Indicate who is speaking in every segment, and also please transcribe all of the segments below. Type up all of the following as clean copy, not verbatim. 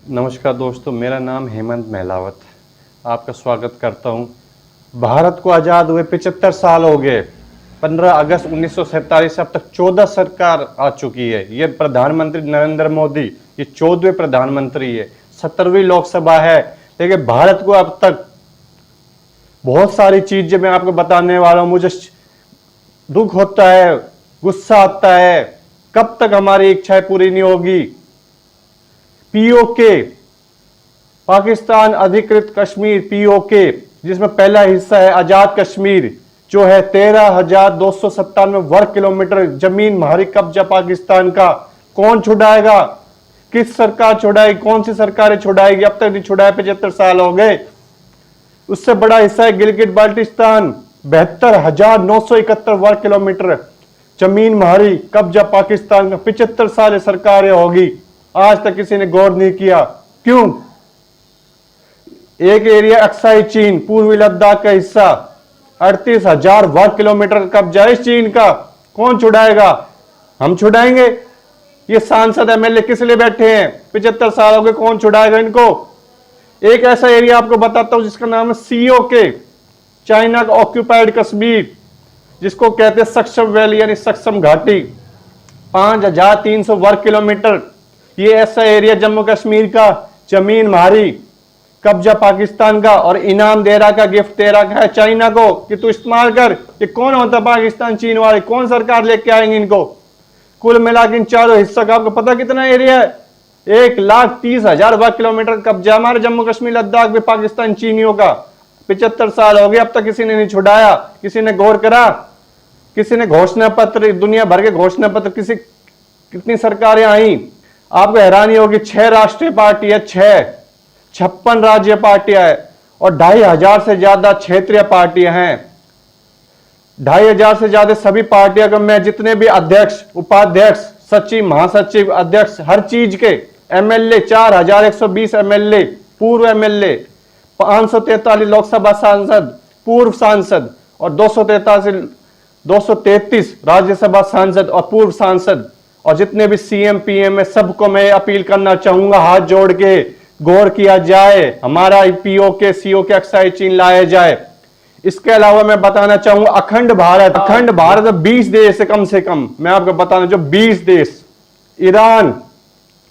Speaker 1: नमस्कार दोस्तों, मेरा नाम हेमंत महलावत। आपका स्वागत करता हूं। भारत को आज़ाद हुए 75 साल हो गए। 15 अगस्त 1947 से अब तक 14 सरकार आ चुकी है। ये प्रधानमंत्री नरेंद्र मोदी ये 14वें प्रधानमंत्री है। 17वीं लोकसभा है। लेकिन भारत को अब तक बहुत सारी चीजें मैं आपको बताने वाला हूं। मुझे दुख होता है, गुस्सा आता है, कब तक हमारी इच्छाएं पूरी नहीं होगी। पीओके, पाकिस्तान अधिकृत कश्मीर, पीओके, जिसमें पहला हिस्सा है आजाद कश्मीर, जो है 13,297 वर्ग किलोमीटर जमीन हमारी कब्जा पाकिस्तान का। कौन छुड़ाएगा? किस सरकार छुड़ाएगी? कौन सी सरकारें छुड़ाएगी? अब तक नहीं छुड़ाए, 75 साल हो गए। उससे बड़ा हिस्सा है गिलगित बाल्टिस्तान, 72,971 वर्ग किलोमीटर जमीन हमारी कब्जा पाकिस्तान का। 75 साल सरकारें होगी, आज तक किसी ने गौर नहीं किया। क्यों? एक एरिया अक्साई चीन, पूर्वी लद्दाख का हिस्सा, 38,000 वर्ग किलोमीटर का कब्जा है इस चीन का। कौन छुड़ाएगा? हम छुड़ाएंगे? ये सांसद एमएलए किस लिए बैठे हैं? 75 साल हो गए, कौन छुड़ाएगा इनको? एक ऐसा एरिया आपको बताता हूं जिसका नाम है सीओके, चाइना का ऑक्यूपाइड कश्मीर, जिसको कहते हैं सक्षम वैली यानी सक्षम घाटी, 5,300 वर्ग किलोमीटर। ये ऐसा एरिया जम्मू कश्मीर का, जमीन हमारी कब्जा पाकिस्तान का, और इनाम दे रहा का, गिफ्ट दे रहा है चाइना को कि तू इस्तेमाल कर। ये कौन होता पाकिस्तान चीन वाले? कौन सरकार लेके आएंगे इनको? कुल मिला के इन चारों हिस्सों का आपको पता कितना एरिया है? 1,30,000 वर्ग किलोमीटर कब्जा हमारे जम्मू कश्मीर लद्दाख में पाकिस्तान चीनियों का। 75 साल हो गए, अब तक किसी ने नहीं छुड़ाया। किसी ने गौर करा? किसी ने घोषणा पत्र, दुनिया भर के घोषणा पत्र, कितनी सरकारें आई? आपको हैरानी होगी, 6 राष्ट्रीय पार्टी है, 56 राज्य पार्टियां है, और 2,500 से ज्यादा क्षेत्रीय पार्टियां हैं। 2,500 से ज्यादा सभी पार्टियों का मैं जितने भी अध्यक्ष, उपाध्यक्ष, सचिव, महासचिव, अध्यक्ष, हर चीज के एमएलए, 4,120 एमएलए, पूर्व एमएलए, 543 लोकसभा सांसद, पूर्व सांसद, और 233 राज्यसभा सांसद और पूर्व सांसद, और जितने भी सीएम पीएम है, सबको मैं अपील करना चाहूंगा, हाथ जोड़ के गौर किया जाए, हमारा पीओके सीओके अक्साई चीन लाया जाए। इसके अलावा मैं बताना चाहूंगा अखंड भारत 20 देश है कम से कम। मैं आपको बताना, जो 20 देश, Iran,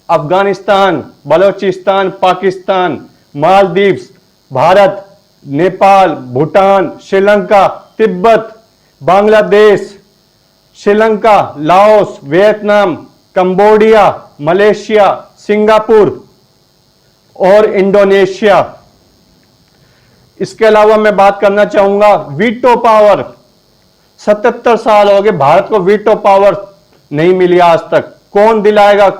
Speaker 1: Afghanistan, Balochistan, Pakistan, Maldives, Bharat, Nepal, Bhutan, Sri Lanka, Tibet, Bangladesh, Sri Lanka, Laos, Vietnam, Cambodia, Malaysia, Singapore और इंडोनेशिया। इसके अलावा मैं बात करना चाहूंगा वीटो पावर। 77 साल हो गए, भारत को वीटो पावर नहीं मिली आज तक। कौन दिलाएगा?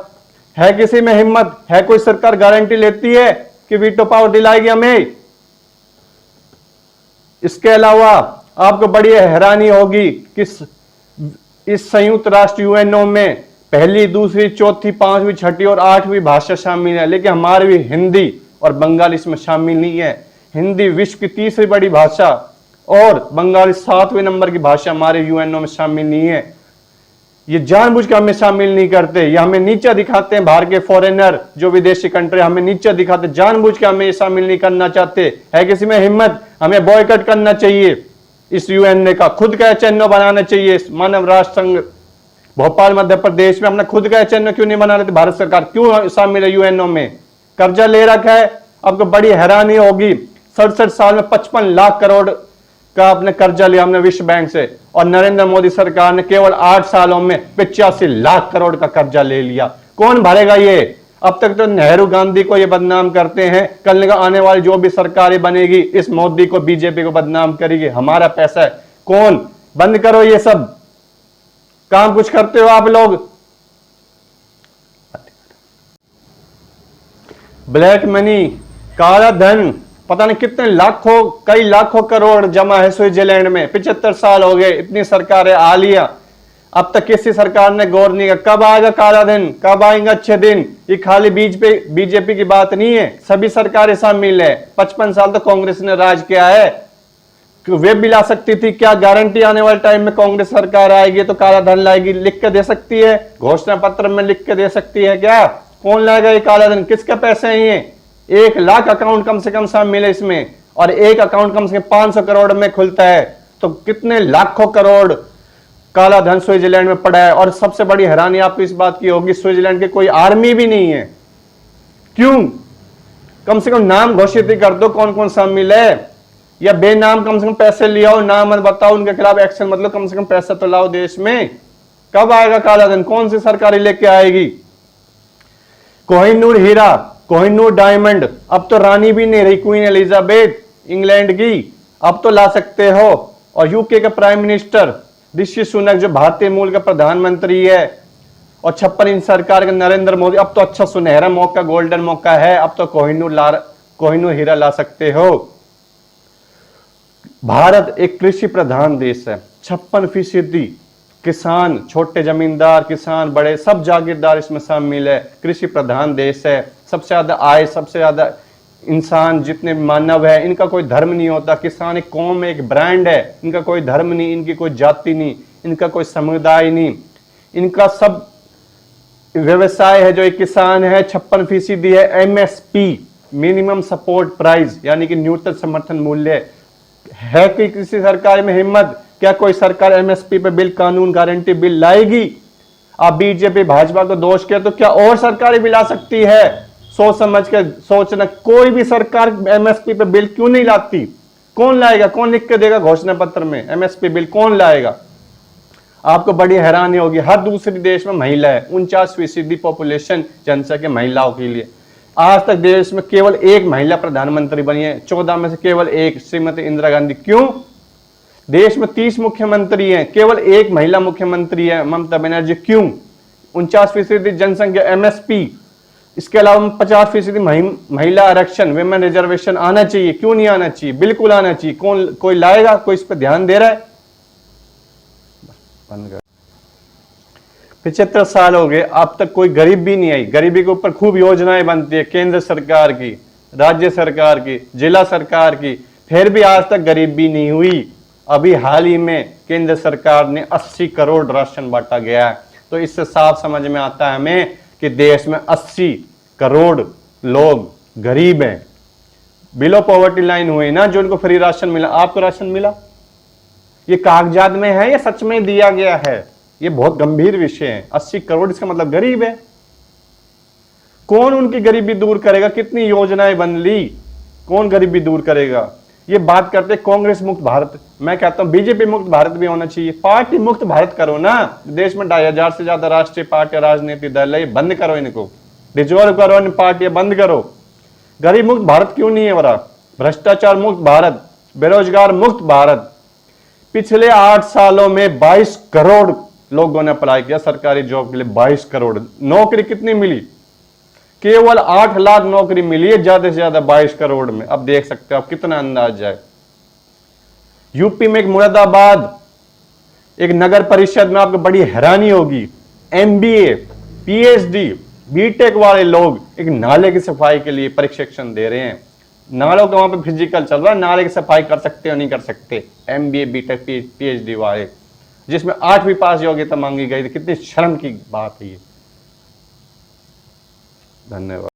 Speaker 1: है किसी में हिम्मत? है कोई सरकार गारंटी लेती है कि वीटो पावर दिलाएगी हमें? इसके अलावा आपको बड़ी हैरानी होगी कि इस संयुक्त राष्ट्र यूएनओ में पहली, दूसरी, चौथी, पांचवी, छठी और 8वीं भाषा शामिल है, लेकिन हमारी भी हिंदी और बंगाली इसमें शामिल नहीं है। हिंदी विश्व की 3री बड़ी भाषा और बंगाली 7वें नंबर की भाषा हमारे यूएनओ में शामिल नहीं है। ये जानबूझ के हमें शामिल नहीं करते, ये हमें नीचा दिखाते हैं। बाहर के फॉरेनर, जो विदेशी कंट्री, हमें नीचा दिखाते, जानबूझ के हमें शामिल नहीं करना चाहते। है किसी में हिम्मत? हमें बॉयकॉट करना चाहिए इस यूएनए का, खुद का एचएनओ बनाना चाहिए। मानव राष्ट्र संघ भोपाल मध्य प्रदेश में अपना खुद का एचएनओ क्यों नहीं बना लेते? भारत सरकार क्यों शामिल है यूएनओ में? कर्जा ले रखा है। आपको बड़ी हैरानी होगी, 67 साल में 55 लाख करोड़ का अपने कर्जा लिया हमने विश्व बैंक से, और नरेंद्र मोदी सरकार ने केवल 8 सालों में 85 लाख करोड़ का कर्जा ले लिया। कौन भरेगा ये? अब तक तो नेहरू गांधी को ये बदनाम करते हैं, कल आने वाली जो भी सरकारें बनेगी इस मोदी को, बीजेपी को बदनाम करेगी। हमारा पैसा है, कौन? बंद करो ये सब काम। कुछ करते हो आप लोग? ब्लैक मनी, काला धन, पता नहीं कितने लाखों, कई लाखों करोड़ जमा है स्विट्जरलैंड में। 75 साल हो गए, इतनी सरकारें आ लिया, अब तक किसी सरकार ने गौर नहीं किया। कब आएगा काला दिन? कब आएंगे अच्छे दिन? ये खाली बीजेपी की बात नहीं है, सभी सरकारें शामिल है। 55 साल तक कांग्रेस ने राज किया है, वे भी ला सकती थी। क्या गारंटी आने वाले टाइम में कांग्रेस सरकार आएगी तो काला धन लाएगी? लिख के दे सकती है, घोषणा पत्र में लिख के दे सकती है क्या? कौन लाएगा ये काला धन? किसके पैसे हैं ये? 1 लाख अकाउंट कम से कम शामिल है इसमें, और एक अकाउंट कम से कम 500 करोड़ में खुलता है, तो कितने लाखों करोड़ काला धन स्विट्जरलैंड में पड़ा है। और सबसे बड़ी हैरानी आपको इस बात की होगी, स्विट्जरलैंड की कोई आर्मी भी नहीं है। क्यों? कम से कम नाम घोषित ही कर दो कौन कौन शामिल है, या बेनाम कम से कम पैसे ले आओ, नाम मत बताओ, उनके खिलाफ एक्शन मतलब कम से कम पैसा तो लाओ देश में। कब आएगा काला धन? कौन सी सरकारी लेके आएगी? कोहिनूर हीरा, कोहिनूर डायमंड, अब तो रानी भी नहीं रही क्वीन एलिजाबेथ इंग्लैंड की, अब तो ला सकते हो। और यूके का प्राइम मिनिस्टर ऋषि सुनक जो भारतीय मूल का प्रधानमंत्री है, और 56 इंच सरकार का नरेंद्र मोदी, अब तो अच्छा सुनहरा मौका, गोल्डन मौका है, अब तो कोहिनूर हीरा ला सकते हो। भारत एक कृषि प्रधान देश है, 56% किसान, छोटे जमींदार किसान, बड़े सब जागीरदार इसमें शामिल है। कृषि प्रधान देश है, सबसे ज्यादा आय, सबसे ज्यादा इंसान जितने मानव है, इनका कोई धर्म नहीं होता। किसान एक कौम है, एक ब्रांड है, इनका कोई धर्म नहीं, इनकी कोई जाति नहीं, इनका कोई समुदाय नहीं, इनका सब व्यवसाय है जो एक किसान है। 56% है एमएसपी, मिनिमम सपोर्ट प्राइस, यानी कि न्यूनतम समर्थन मूल्य है। कि किसी सरकार में हिम्मत? क्या कोई सरकार एमएसपी पे बिल, कानून, गारंटी बिल लाएगी? आप बीजेपी भाजपा को दोष किया तो क्या और सरकारें भी ला सकती है? सोच समझ के सोचना, कोई भी सरकार एमएसपी पे बिल क्यों नहीं लाती? कौन लाएगा? कौन लिख के देगा घोषणा पत्र में एमएसपी बिल? कौन लाएगा? आपको बड़ी हैरानी होगी, हर दूसरे देश में महिला है, 49% पॉपुलेशन जनसंख्या महिलाओं के लिए। आज तक देश में केवल एक महिला प्रधानमंत्री बनी है, 14 में से केवल एक, श्रीमती इंदिरा गांधी। क्यों? देश में 30 मुख्यमंत्री हैं, केवल एक महिला मुख्यमंत्री है, ममता बनर्जी। क्यों? 49% जनसंख्या, एमएसपी, इसके अलावा 50% महिला आरक्षण, विमेन रिजर्वेशन आना चाहिए। क्यों नहीं आना चाहिए? बिल्कुल आना चाहिए। कोई लाएगा? कोई इस पर ध्यान दे रहा है? 75 साल हो गए, अब तक कोई गरीब भी नहीं आई। गरीबी के ऊपर खूब योजनाएं बनती है, केंद्र सरकार की, राज्य सरकार की, जिला सरकार की, फिर भी आज तक गरीबी नहीं हुई। अभी हाल ही में केंद्र सरकार ने 80 करोड़ राशन बांटा गया है। तो इससे साफ समझ में आता है हमें कि देश में 80 करोड़ लोग गरीब हैं, बिलो पॉवर्टी लाइन हुई ना, जो उनको फ्री राशन मिला। आपको राशन मिला? ये कागजात में है या सच में दिया गया है? ये बहुत गंभीर विषय है। 80 करोड़ इसका मतलब गरीब है। कौन उनकी गरीबी दूर करेगा? कितनी योजनाएं बन ली, कौन गरीबी दूर करेगा? ये बात करते कांग्रेस मुक्त भारत, मैं कहता हूं बीजेपी मुक्त भारत भी होना चाहिए। पार्टी मुक्त भारत करो ना। देश में 2,500 से ज्यादा राष्ट्रीय पार्टी, राजनीतिक दल है, बंद करो इनको, डिजोल्व करो इन पार्टियां, बंद करो। गरीब मुक्त भारत क्यों नहीं है हमारा? भ्रष्टाचार मुक्त भारत, बेरोजगार मुक्त भारत। पिछले 8 सालों में 22 करोड़ लोगों ने अप्लाई किया सरकारी जॉब के लिए। 22 करोड़। नौकरी कितनी मिली? केवल 8 लाख नौकरी मिली है ज्यादा से ज्यादा 22 करोड़ में। अब देख सकते हो आप कितना अंदाज है। यूपी में एक मुरादाबाद एक नगर परिषद में आपको बड़ी हैरानी होगी, एमबीए, पीएचडी, बीटेक वाले लोग एक नाले की सफाई के लिए प्रशिक्षण दे रहे हैं। नालों का वहां पे फिजिकल चल रहा है, नाले की सफाई कर सकते हो नहीं कर सकते, एमबीए, बीटेक, पीएचडी वाले, जिसमें 8वीं पास योग्यता मांगी गई थी। कितनी शर्म की बात है ये। धन्यवाद।